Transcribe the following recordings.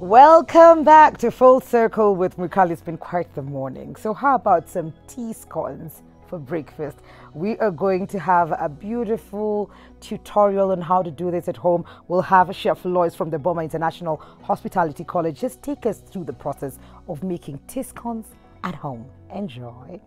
Welcome back to Full Circle with Mukali. It's been quite the morning. So how about some tea scones for breakfast? We are going to have a beautiful tutorial on how to do this at home. We'll have Chef Lois from the Boma International Hospitality College just take us through the process of making tea scones at home. Enjoy.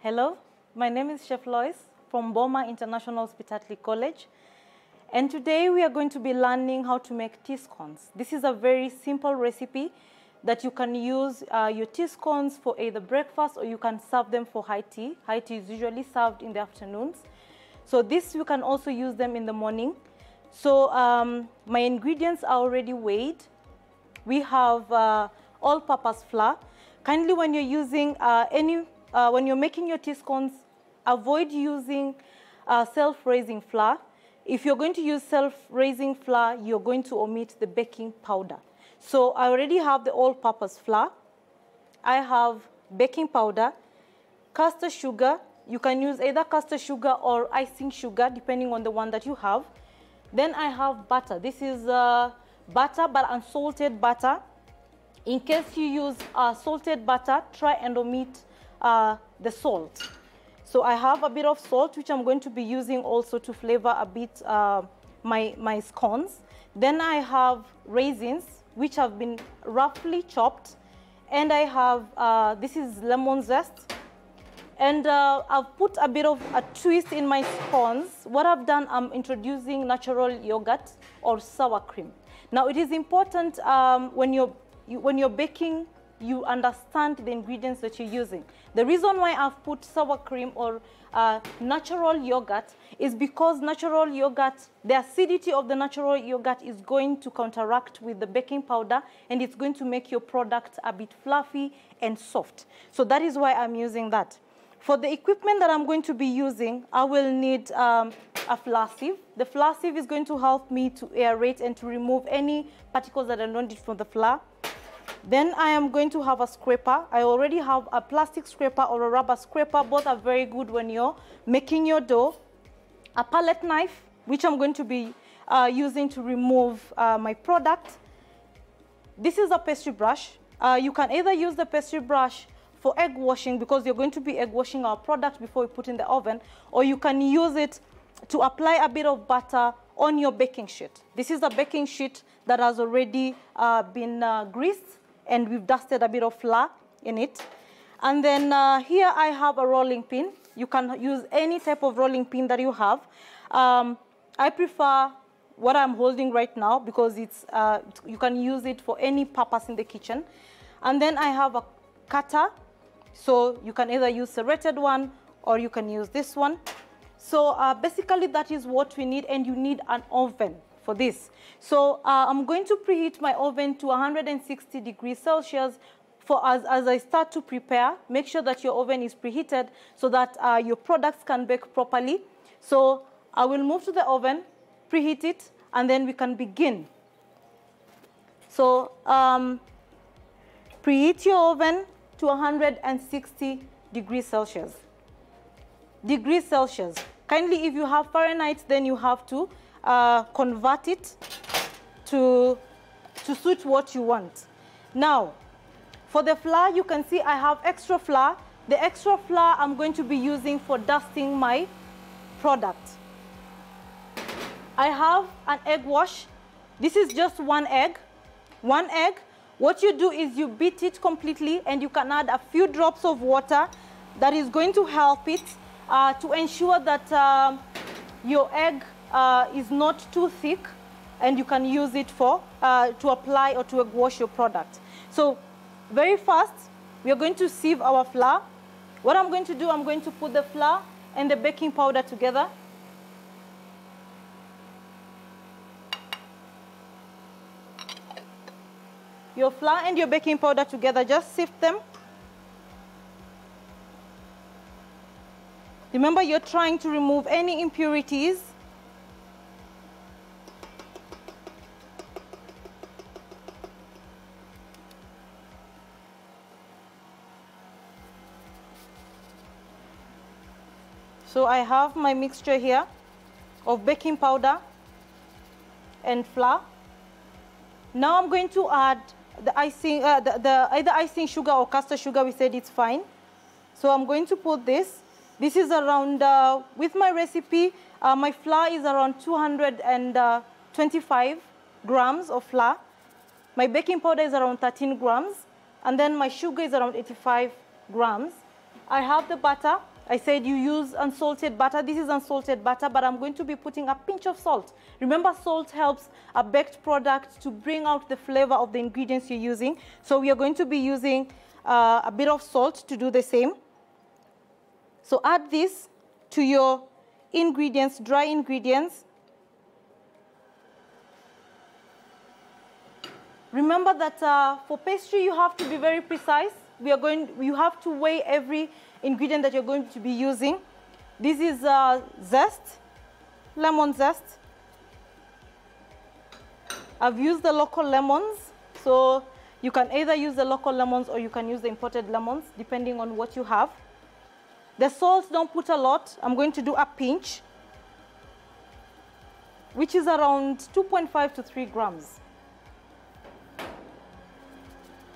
Hello, my name is Chef Lois from Boma International Hospitality College, and today we are going to be learning how to make tea scones. This is a very simple recipe that you can use your tea scones for either breakfast or you can serve them for high tea. High tea is usually served in the afternoons. So this you can also use them in the morning. So my ingredients are already weighed. We have all-purpose flour. Kindly when you're using when you're making your tea scones, avoid using self-raising flour. If you're going to use self-raising flour, you're going to omit the baking powder. So I already have the all-purpose flour. I have baking powder, caster sugar. You can use either caster sugar or icing sugar, depending on the one that you have. Then I have butter. This is butter, but unsalted butter. In case you use salted butter, try and omit the salt. So I have a bit of salt, which I'm going to be using also to flavor a bit my scones. Then I have raisins, which have been roughly chopped. And I have, this is lemon zest. And I've put a bit of a twist in my scones. What I've done, I'm introducing natural yogurt or sour cream. Now it is important when you're baking, you understand the ingredients that you're using. The reason why I've put sour cream or natural yogurt is because natural yogurt, the acidity of the natural yogurt is going to counteract with the baking powder, and it's going to make your product a bit fluffy and soft. So that is why I'm using that. For the equipment that I'm going to be using, I will need a flour sieve. The flour sieve is going to help me to aerate and to remove any particles that I don't need from the flour. Then I am going to have a scraper. I already have a plastic scraper or a rubber scraper. Both are very good when you're making your dough. A palette knife, which I'm going to be using to remove my product. This is a pastry brush. You can either use the pastry brush for egg washing, because you're going to be egg washing our product before we put in the oven, or you can use it to apply a bit of butter on your baking sheet. This is a baking sheet that has already been greased, and we've dusted a bit of flour in it. And then here I have a rolling pin. You can use any type of rolling pin that you have. I prefer what I'm holding right now because it's you can use it for any purpose in the kitchen. And then I have a cutter. So you can either use serrated one or you can use this one. So basically that is what we need, and you need an oven for this. So I'm going to preheat my oven to 160 degrees Celsius for as I start to prepare. Make sure that your oven is preheated so that your products can bake properly. So I will move to the oven, preheat it, and then we can begin. So preheat your oven to 160 degrees Celsius. Kindly, if you have Fahrenheit, then you have to convert it to suit what you want. Now, for the flour, you can see I have extra flour. The extra flour I'm going to be using for dusting my product. I have an egg wash. This is just one egg. One egg. What you do is you beat it completely, and you can add a few drops of water that is going to help it to ensure that your egg is not too thick, and you can use it for to apply or to wash your product. So very fast, we are going to sieve our flour. What I'm going to do, I'm going to put the flour and the baking powder together. Your flour and your baking powder together, just sift them. Remember, you're trying to remove any impurities. So I have my mixture here of baking powder and flour. Now I'm going to add the icing, either icing sugar or caster sugar. We said it's fine. So I'm going to put this. This is around, with my recipe, my flour is around 225 grams of flour. My baking powder is around 13 grams. And then my sugar is around 85 grams. I have the butter. I said you use unsalted butter. This is unsalted butter, but I'm going to be putting a pinch of salt. Remember, salt helps a baked product to bring out the flavor of the ingredients you're using. So we are going to be using a bit of salt to do the same. So add this to your ingredients, dry ingredients. Remember that for pastry, you have to be very precise. You have to weigh every ingredient that you're going to be using. This is zest, lemon zest. I've used the local lemons, so you can either use the local lemons or you can use the imported lemons, depending on what you have. The salt, don't put a lot. I'm going to do a pinch, which is around 2.5 to 3 grams.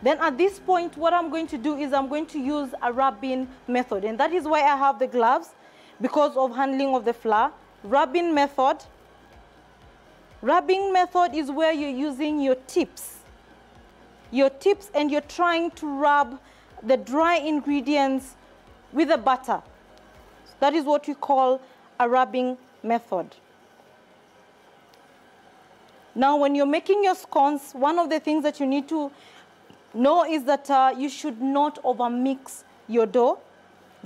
Then at this point, what I'm going to do is I'm going to use a rubbing method. And that is why I have the gloves, because of handling of the flour. Rubbing method. Rubbing method is where you're using your tips. Your tips, and you're trying to rub the dry ingredients with the butter. That is what we call a rubbing method. Now, when you're making your scones, one of the things that you need to know is that you should not overmix your dough.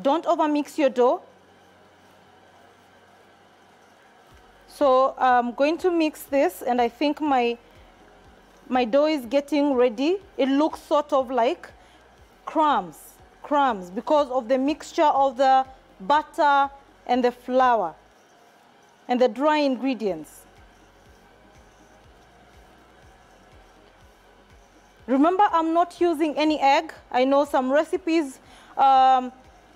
Don't overmix your dough. So I'm going to mix this, and I think my dough is getting ready. It looks sort of like crumbs, because of the mixture of the butter and the flour and the dry ingredients. Remember, I'm not using any egg. I know some recipes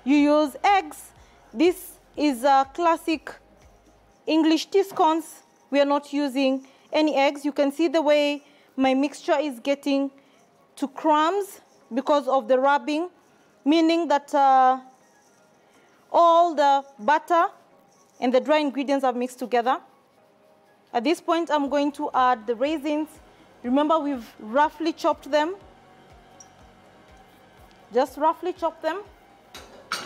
you use eggs. This is a classic English tea scones. We are not using any eggs. You can see the way my mixture is getting to crumbs because of the rubbing, meaning that all the butter and the dry ingredients are mixed together. At this point, I'm going to add the raisins. Remember, we've roughly chopped them. Just roughly chop them.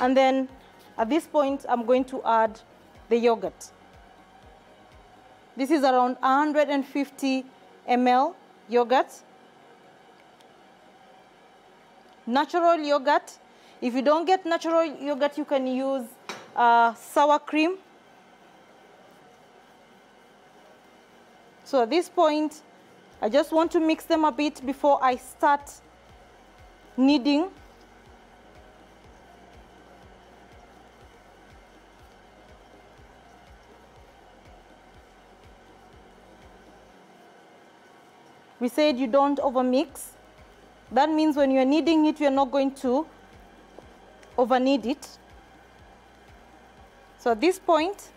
And then at this point, I'm going to add the yogurt. This is around 150 ml yogurt. Natural yogurt. If you don't get natural yogurt, you can use sour cream. So at this point, I just want to mix them a bit before I start kneading. We said you don't overmix. That means when you're kneading it, you're not going to over knead it. So at this point,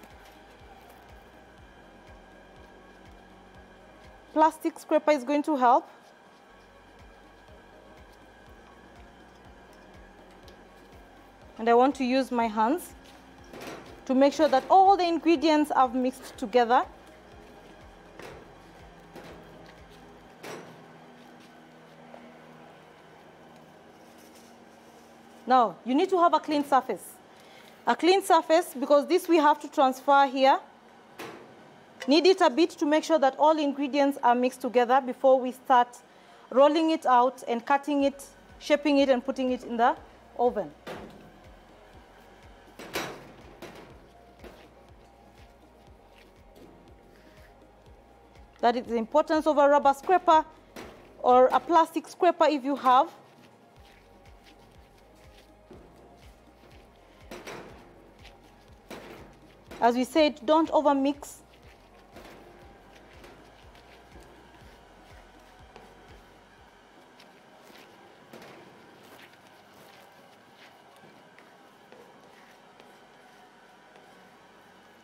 plastic scraper is going to help. And I want to use my hands to make sure that all the ingredients are mixed together. Now, you need to have a clean surface. A clean surface, because this we have to transfer here. Knead it a bit to make sure that all ingredients are mixed together before we start rolling it out and cutting it, shaping it, and putting it in the oven. That is the importance of a rubber scraper or a plastic scraper if you have. As we said, don't overmix.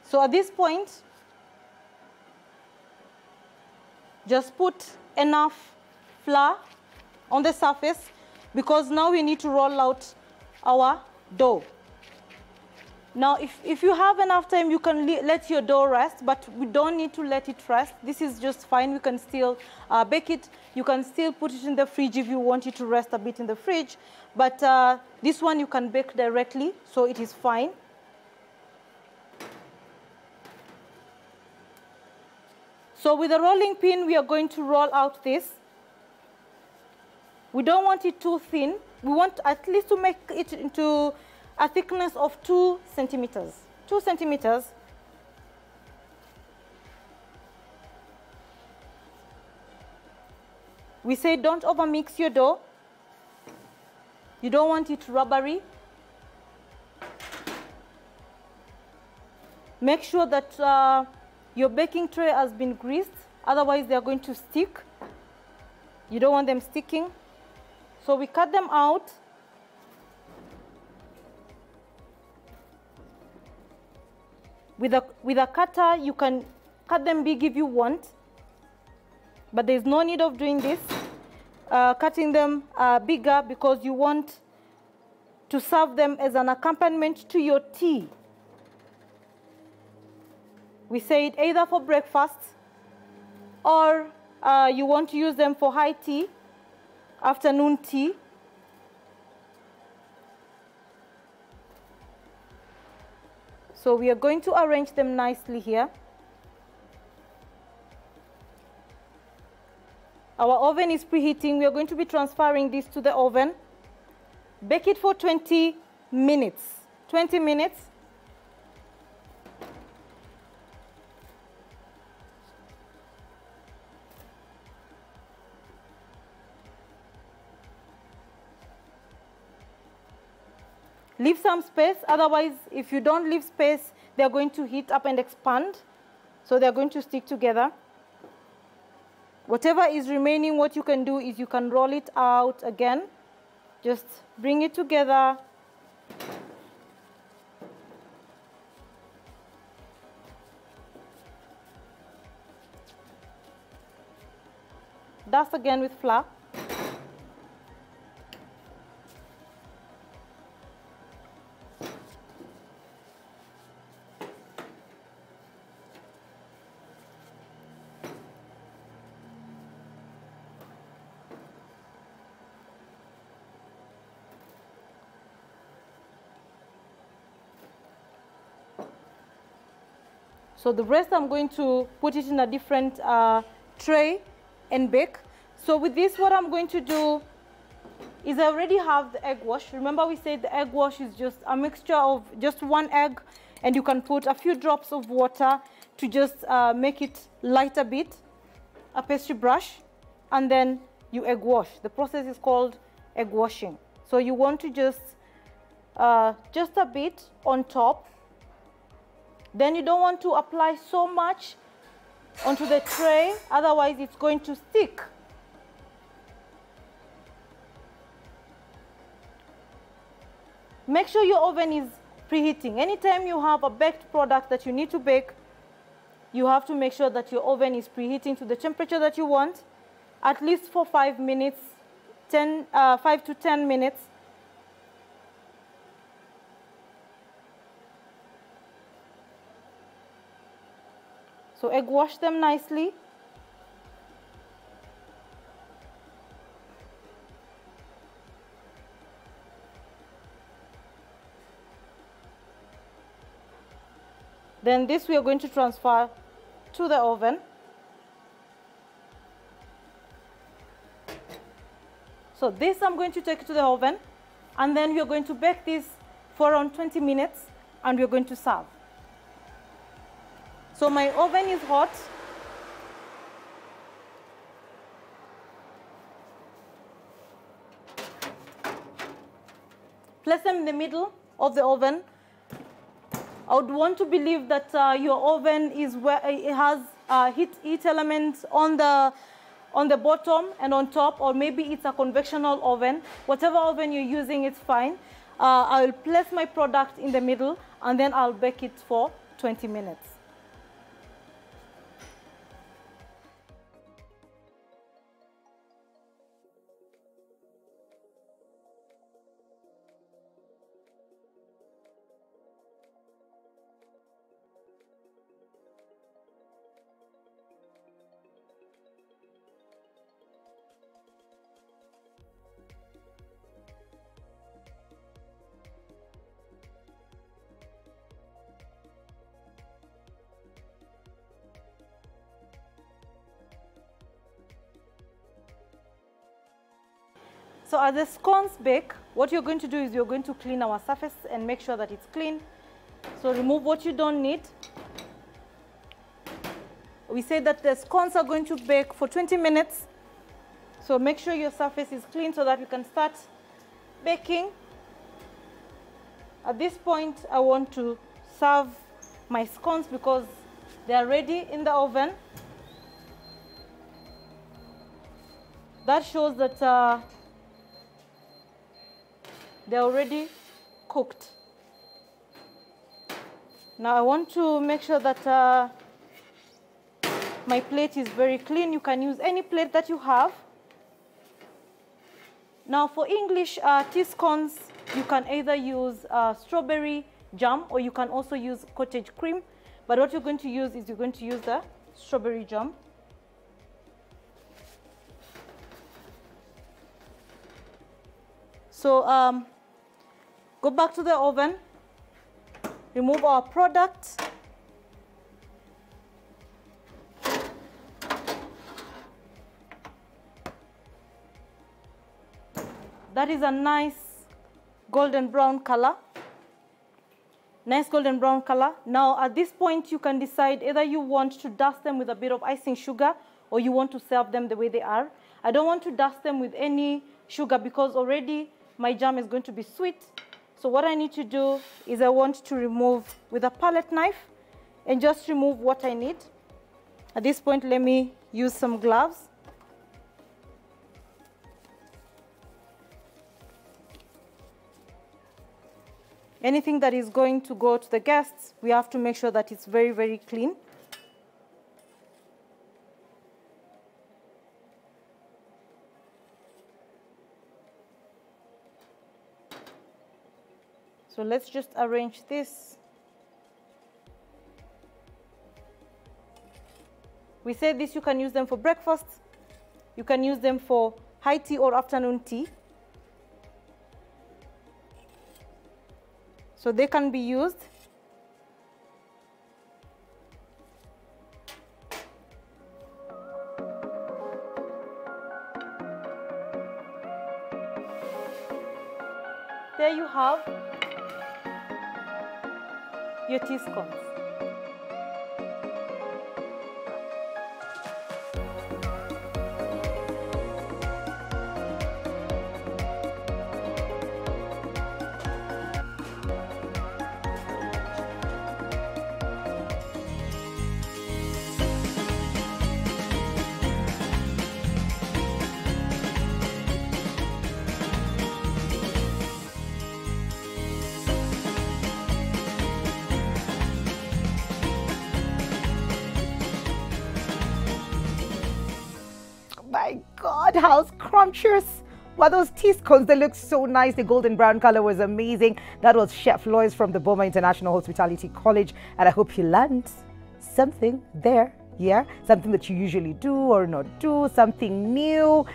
So at this point, just put enough flour on the surface, because now we need to roll out our dough. Now, if you have enough time, you can let your dough rest, but we don't need to let it rest. This is just fine. We can still bake it. You can still put it in the fridge if you want it to rest a bit in the fridge. But this one you can bake directly, so it is fine. So with the rolling pin, we are going to roll out this. We don't want it too thin. We want at least to make it into a thickness of 2 centimeters. 2 centimeters. We say don't overmix your dough. You don't want it rubbery. Make sure that your baking tray has been greased, otherwise they are going to stick. You don't want them sticking. So we cut them out. With a cutter, you can cut them big if you want, but there's no need of doing this, cutting them bigger, because you want to serve them as an accompaniment to your tea. We say it either for breakfast, or you want to use them for high tea, afternoon tea. So we are going to arrange them nicely here. Our oven is preheating. We are going to be transferring this to the oven. Bake it for 20 minutes. 20 minutes. Leave some space, otherwise if you don't leave space, they're going to heat up and expand. So they're going to stick together. Whatever is remaining, what you can do is you can roll it out again. Just bring it together. Dust again with flour. So the rest I'm going to put it in a different tray and bake. So with this, what I'm going to do is I already have the egg wash. Remember we said the egg wash is just a mixture of just 1 egg, and you can put a few drops of water to just make it light a bit, a pastry brush, and then you egg wash. The process is called egg washing. So you want to just a bit on top. Then you don't want to apply so much onto the tray, otherwise it's going to stick. Make sure your oven is preheating. Anytime you have a baked product that you need to bake, you have to make sure that your oven is preheating to the temperature that you want, at least for 5 minutes, 5 to 10 minutes. So egg wash them nicely. Then this we are going to transfer to the oven. So this I'm going to take to the oven, and then we are going to bake this for around 20 minutes, and we are going to serve. So my oven is hot. Place them in the middle of the oven. I would want to believe that your oven is where it has heat elements on the bottom and on top, or maybe it's a convectional oven. Whatever oven you're using, it's fine. I will place my product in the middle, and then I'll bake it for 20 minutes. So as the scones bake, what you're going to do is you're going to clean our surface and make sure that it's clean. So remove what you don't need. We say that the scones are going to bake for 20 minutes. So make sure your surface is clean so that you can start baking. At this point, I want to serve my scones because they are ready in the oven. That shows that they're already cooked. Now I want to make sure that my plate is very clean. You can use any plate that you have. Now for English tea scones, you can either use strawberry jam or you can also use cottage cream. But what you're going to use is you're going to use the strawberry jam. So go back to the oven, remove our product. That is a nice golden brown color. Nice golden brown color. Now at this point you can decide either you want to dust them with a bit of icing sugar or you want to serve them the way they are. I don't want to dust them with any sugar because already my jam is going to be sweet. So what I need to do is I want to remove with a palette knife and just remove what I need. At this point, let me use some gloves. Anything that is going to go to the guests, we have to make sure that it's very, very clean. So let's just arrange this. We say this, you can use them for breakfast. You can use them for high tea or afternoon tea. So they can be used. There you have your tea scones. My God, how scrumptious. Wow, those tea scones, they look so nice. The golden brown color was amazing. That was Chef Lois from the Boma International Hospitality College. And I hope you learned something there. Yeah, something that you usually do or not do, something new,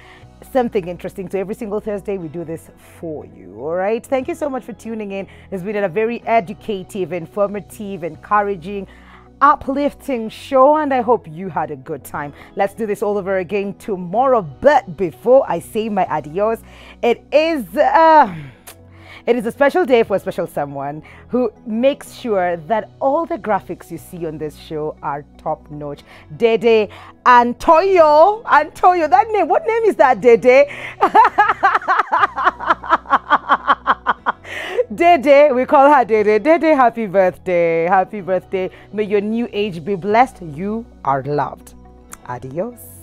something interesting. So every single Thursday, we do this for you. All right. Thank you so much for tuning in. It's been a very educative, informative, encouraging, uplifting show, and I hope you had a good time. Let's do this all over again tomorrow. But before I say my adios, it is a special day for a special someone who makes sure that all the graphics you see on this show are top notch. Dede Antoyo. Antoyo, that name, what name is that, Dede? Dede, we call her Dede. Dede, happy birthday. Happy birthday. May your new age be blessed. You are loved. Adios.